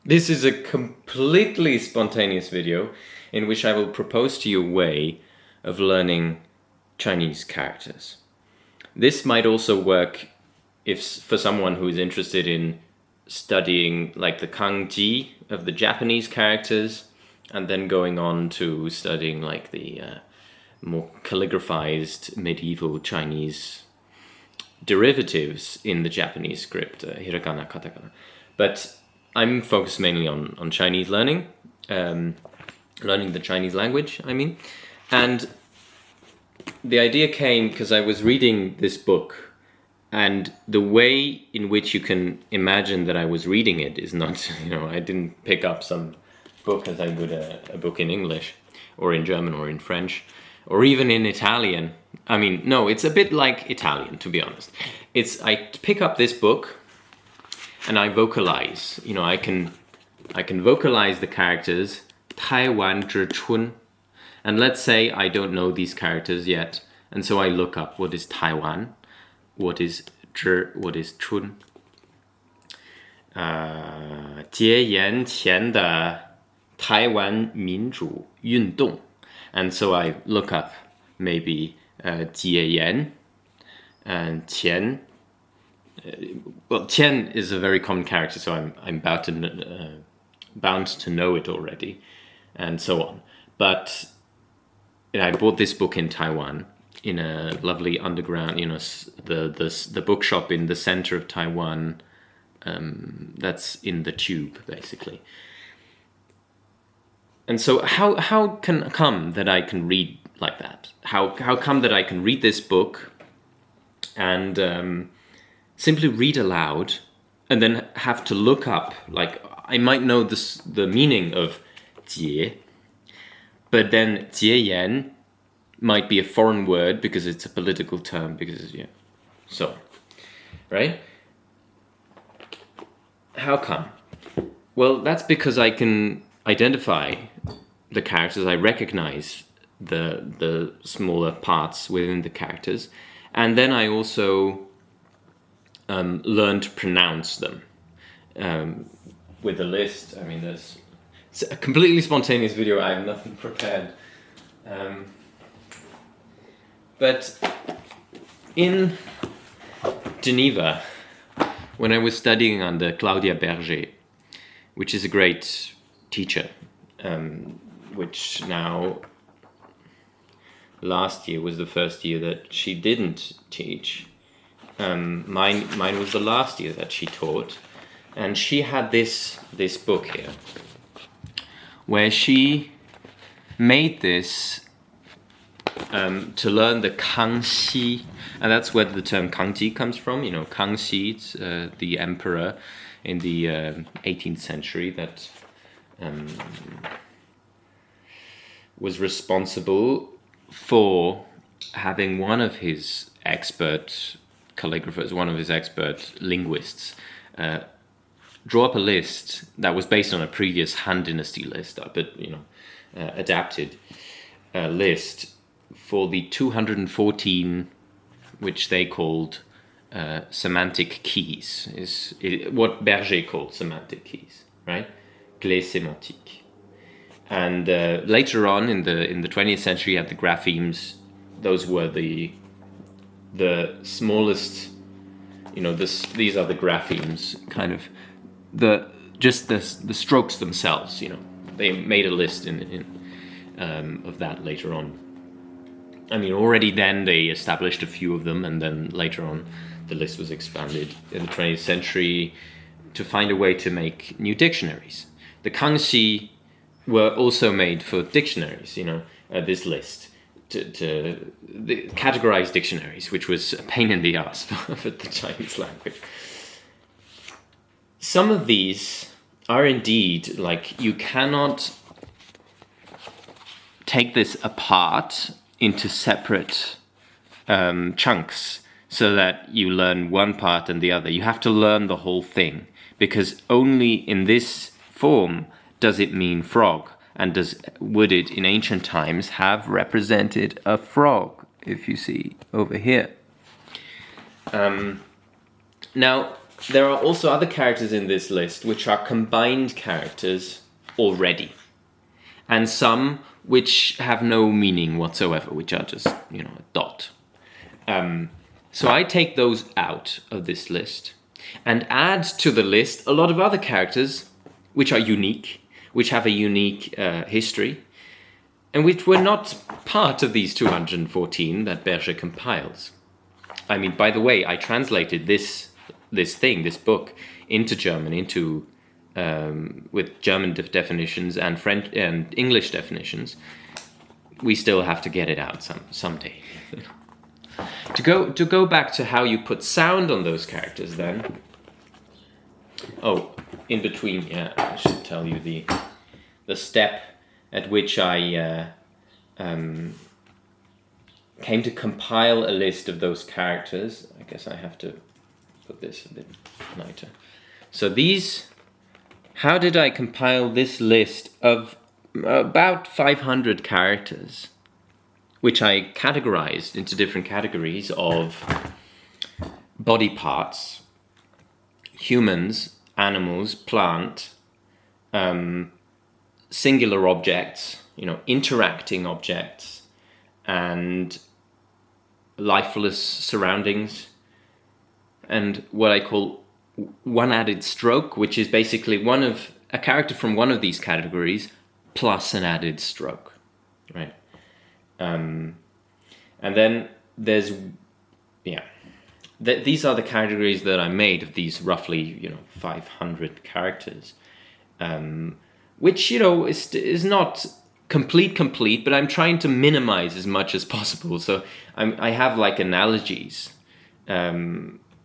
This is a completely spontaneous video in which I will propose to you a way of learning Chinese characters. This might also work if for someone who is interested in studying like the kanji of the Japanese characters and then going on to studying like the more calligraphized medieval Chinese derivatives in the Japanese script, hiragana, katakana. But I'm focused mainly on Chinese learning, learning the Chinese language, I mean. And the idea came because I was reading this book, and the way in which you can imagine that I was reading it is not, I didn't pick up some book as I would a book in English or in German or in French or even in Italian. I mean, no, it's a bit like Italian, to be honest. I pick up this book and I vocalize. I can vocalize the characters Taiwan Zhi Chun. And let's say I don't know these characters yet, and so I look up what is Taiwan, what is Zhi, what is Chun. 戒严前的台湾民主运动. And so I look up maybe 戒严 and 前. Well, Tian is a very common character, so I'm bound to know it already, and so on. But I bought this book in Taiwan in a lovely underground, the bookshop in the center of Taiwan. That's in the tube, basically. And so, how come that I can read like that? How come that I can read this book and simply read aloud, and then have to look up, like I might know the meaning of 戒, but then 戒严 might be a foreign word because it's a political term, so, right? How come? Well, that's because I can identify the characters, I recognize the smaller parts within the characters, and then I also learn to pronounce them with a list. I mean, it's a completely spontaneous video. I have nothing prepared. But in Geneva, when I was studying under Claudia Berger, which is a great teacher, which now last year was the first year that she didn't teach. Mine was the last year that she taught, and she had this book here, where she made this to learn the Kangxi, and that's where the term Kangji comes from. Kangxi, it's the emperor in the 18th century that was responsible for having one of his expert calligraphers, one of his expert linguists, draw up a list that was based on a previous Han Dynasty list, but adapted list for the 214, which they called semantic keys, is what Berger called semantic keys, right? Clés sémantiques. And later on in the 20th century, you had the graphemes. Those were the smallest, these are the graphemes, kind of the strokes themselves. They made a list of that later on. I mean, already then they established a few of them, and then later on the list was expanded in the 20th century to find a way to make new dictionaries. The Kangxi were also made for dictionaries, this list, to categorize dictionaries, which was a pain in the ass for the Chinese language. Some of these are indeed, like, you cannot take this apart into separate chunks so that you learn one part and the other. You have to learn the whole thing, because only in this form does it mean frog, and would it in ancient times have represented a frog, if you see over here. Now, there are also other characters in this list which are combined characters already, and some which have no meaning whatsoever, which are just, a dot. So I take those out of this list and add to the list a lot of other characters which are unique, which have a unique history, and which were not part of these 214 that Berger compiles. I mean, by the way, I translated this book into German, with German definitions and French and English definitions. We still have to get it out someday. To go back to how you put sound on those characters, then. Oh, in between, I should tell you the step at which I came to compile a list of those characters. I guess I have to put this a bit lighter. So how did I compile this list of about 500 characters, which I categorized into different categories of body parts, humans, animals, plant, singular objects, interacting objects, and lifeless surroundings, and what I call one added stroke, which is basically a character from one of these categories plus an added stroke, right? And then there's, these are the categories that I made of these roughly, 500 characters, which, is not complete, but I'm trying to minimize as much as possible. So I have like analogies,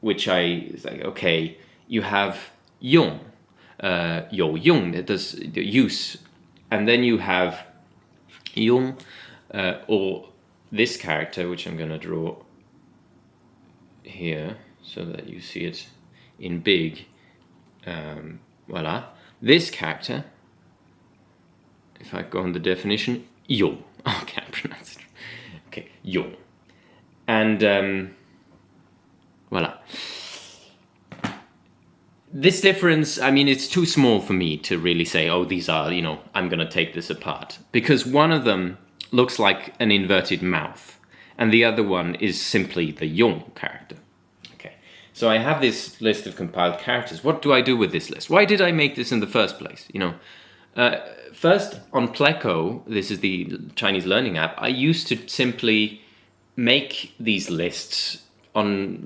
which okay, you have Jung, 有用, that does the use, and then you have Jung, or this character, which I'm going to draw here so that you see it in big. Voila. This character, if I go on the definition, Jung. Oh, I can't pronounce it. Okay, Jung. And voila. This difference, I mean, it's too small for me to really say, oh, these are, I'm going to take this apart. Because one of them looks like an inverted mouth, and the other one is simply the Jung character. Okay, so I have this list of compiled characters. What do I do with this list? Why did I make this in the first place? First, on Pleco, this is the Chinese learning app, I used to simply make these lists on,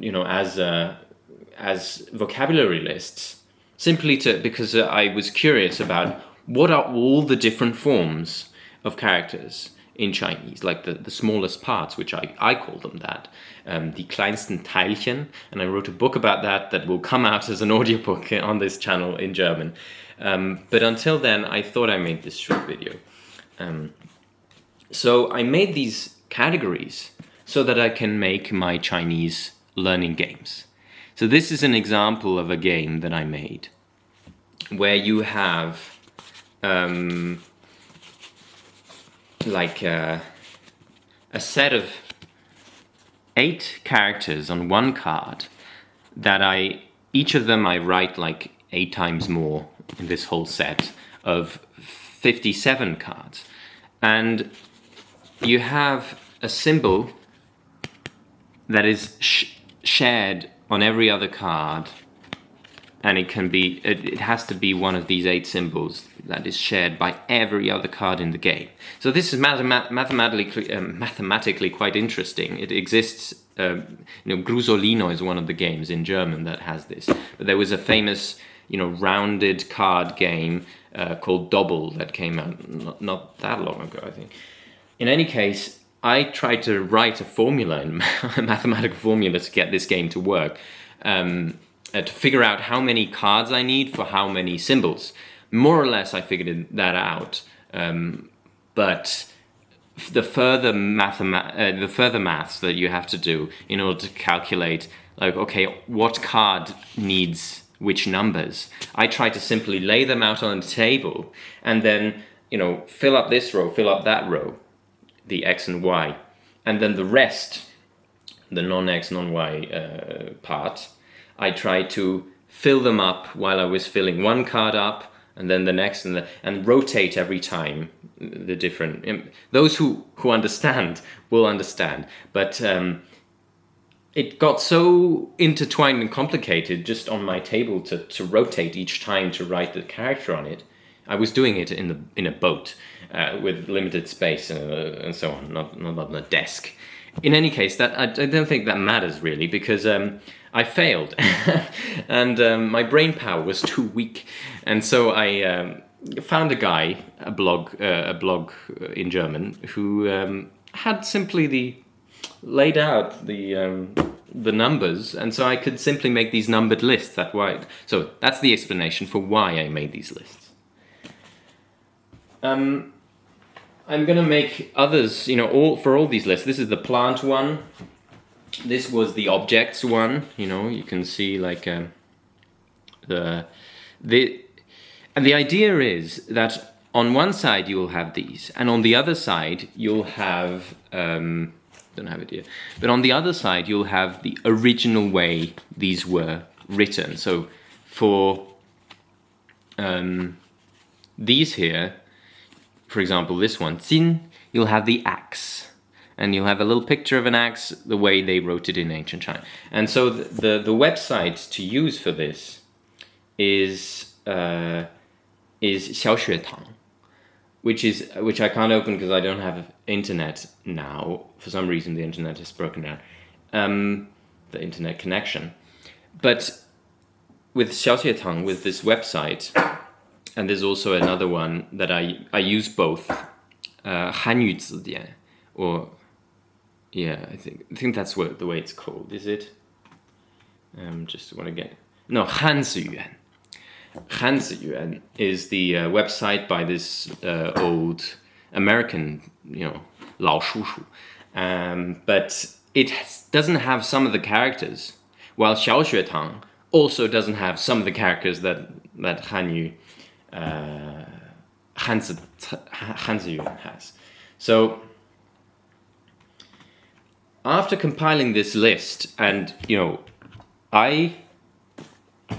as vocabulary lists, simply because I was curious about what are all the different forms of characters in Chinese, like the smallest parts, which I call them that, die kleinsten Teilchen, and I wrote a book about that will come out as an audiobook on this channel in German. But until then, I thought I made this short video. So I made these categories so that I can make my Chinese learning games. So this is an example of a game that I made, where you have a set of 8 characters on one card that each of them I write like 8 times more in this whole set of 57 cards. And you have a symbol that is shared on every other card, and it has to be one of these 8 symbols that is shared by every other card in the game. So this is mathematically quite interesting. It exists, Grusolino is one of the games in German that has this. But there was a famous, rounded card game called Double that came out not that long ago, I think. In any case, I tried to write a formula, a mathematical formula, to get this game to work, to figure out how many cards I need for how many symbols. More or less, I figured that out. But the further maths that you have to do in order to calculate, what card needs which numbers, I try to simply lay them out on the table and then, fill up this row, fill up that row, the X and Y, and then the rest, the non-X, non-Y part, I try to fill them up while I was filling one card up, and then the next, and rotate every time the different. Those who understand will understand, but it got so intertwined and complicated just on my table to rotate each time to write the character on it. I was doing it in a boat with limited space and so on, not on a desk. In any case, that I don't think that matters really, because I failed and my brain power was too weak, and so I found a guy, a blog in German, who had simply laid out the numbers, and so I could simply make these numbered lists that wide. So that's the explanation for why I made these lists. I'm gonna make others, for all these lists. This is the plant one. This was the objects one. You can see like and the idea is that on one side you'll have these, and on the other side you'll have don't have it here, but on the other side you'll have the original way these were written. So for these here, for example, this one, Jin, you'll have the axe, and you'll have a little picture of an axe, the way they wrote it in ancient China. And so the website to use for this is Xiaoxuetang, which I can't open because I don't have internet now. For some reason, the internet is broken down, the internet connection. But with Xiaoxuetang, with this website. And there's also another one that I use both, Hanyu Zidian, or I think that's the way it's called. Is it? Just want to get Hanziyuan. Hanziyuan is the website by this old American, Lao Shushu, but it doesn't have some of the characters, while Xiaoxuetang also doesn't have some of the characters that Hanyu. Hanziyuan has. So after compiling this list, and I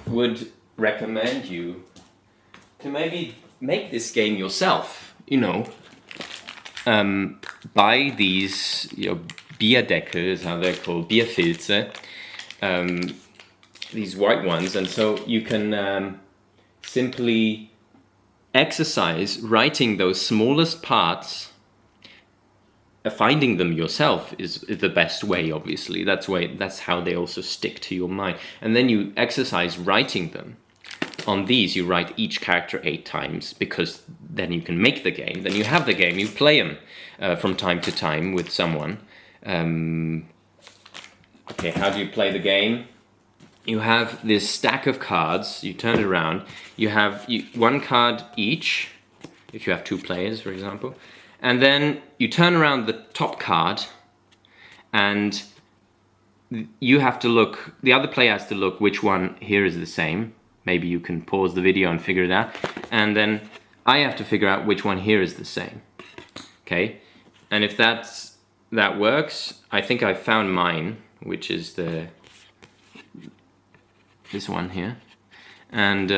would recommend you to maybe make this game yourself. Buy these Bierdeckel is how they're called, Bierfilze, these white ones, and so you can simply exercise writing those smallest parts. Finding them yourself is the best way, obviously. That's how they also stick to your mind. And then you exercise writing them. On these, you write each character 8 times, because then you can make the game. Then you have the game. You play them from time to time with someone. Okay, how do you play the game? You have this stack of cards, you turn it around, you have one card each, if you have 2 players, for example, and then you turn around the top card, and you have to look, the other player has to look which one here is the same. Maybe you can pause the video and figure it out, and then I have to figure out which one here is the same. Okay, and if that works, I think I found mine, which is this one here, and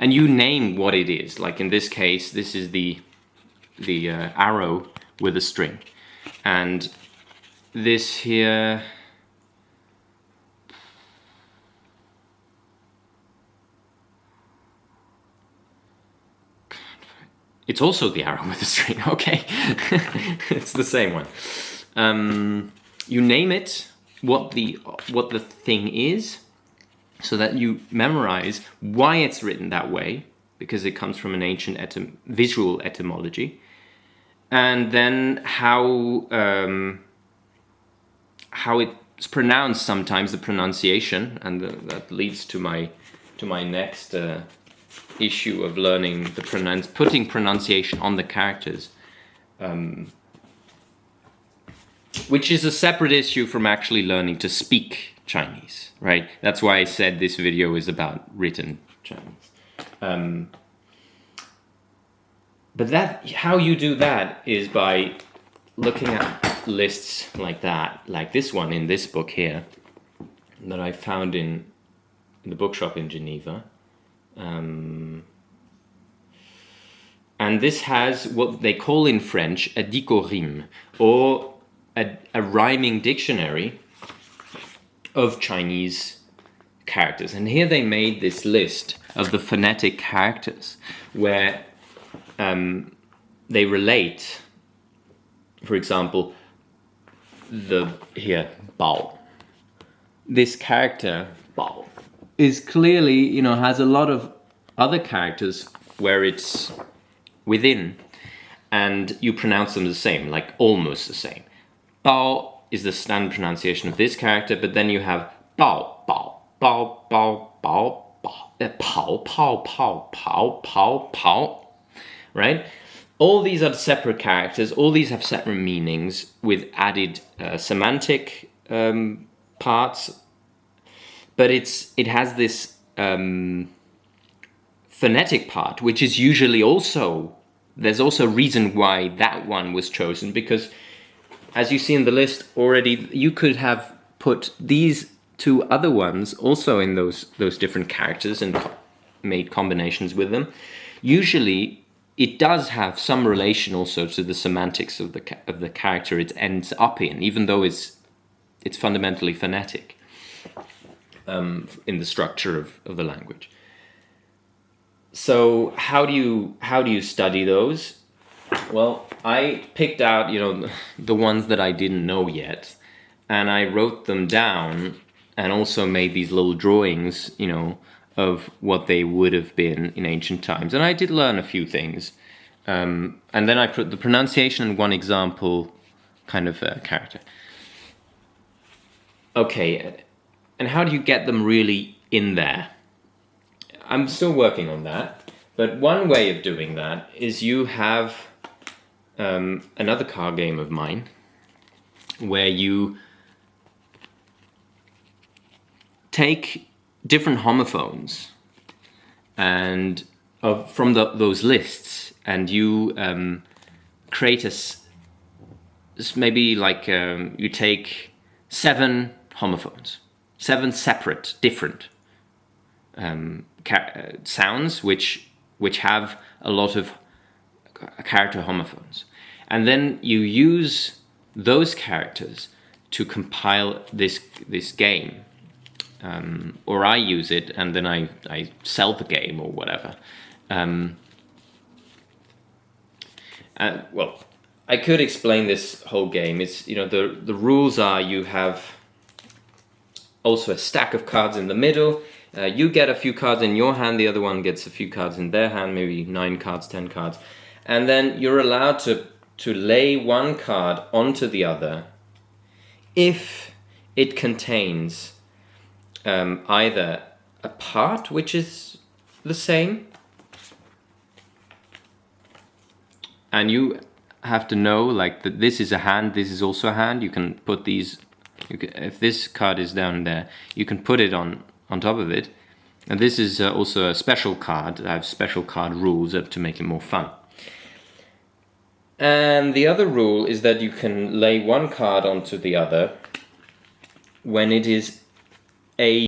you name what it is. Like in this case, this is the arrow with a string, and this here, it's also the arrow with a string. Okay, it's the same one. You name it. What the thing is, so that you memorize why it's written that way, because it comes from an ancient visual etymology, and then how it's pronounced sometimes, the pronunciation, and that leads to my next issue of learning putting pronunciation on the characters. Which is a separate issue from actually learning to speak Chinese, right? That's why I said this video is about written Chinese. But how you do that is by looking at lists like that, like this one in this book here. that I found in the bookshop in Geneva. And this has what they call in French a dicorime, or a rhyming dictionary of Chinese characters. And here they made this list of the phonetic characters where they relate, for example, here, bao. This character, bao, is clearly, has a lot of other characters where it's within, and you pronounce them the same, like almost the same. Bao is the standard pronunciation of this character, but then you have bao, bao, bao, bao, bao, bao, pao, pao, pao, pao, pao, pao, right? All these are separate characters, all these have separate meanings with added semantic parts, but it has this phonetic part, which is usually also, there's also a reason why that one was chosen, because as you see in the list already, you could have put these two other ones also in those different characters and made combinations with them. Usually it does have some relation also to the semantics of the character it ends up in, even though it's fundamentally phonetic in the structure of the language. So how do you study those? Well, I picked out, the ones that I didn't know yet, and I wrote them down and also made these little drawings, of what they would have been in ancient times. And I did learn a few things. And then I put the pronunciation and one example kind of character. Okay, and how do you get them really in there? I'm still working on that, but one way of doing that is you have another card game of mine where you take different homophones and from those lists, and you create maybe like you take 7 homophones, 7 separate, different sounds which have a lot of character homophones, and then you use those characters to compile this game, or I use it and then I sell the game or whatever. Well, I could explain this whole game. It's the rules are you have also a stack of cards in the middle. You get a few cards in your hand, the other one gets a few cards in their hand, maybe 9 cards, 10 cards. And then you're allowed to lay one card onto the other if it contains either a part which is the same, and you have to know like that this is a hand, this is also a hand. You can put these, if this card is down there, you can put it on top of it. And this is also a special card. I have special card rules to make it more fun. And the other rule is that you can lay one card onto the other when it is a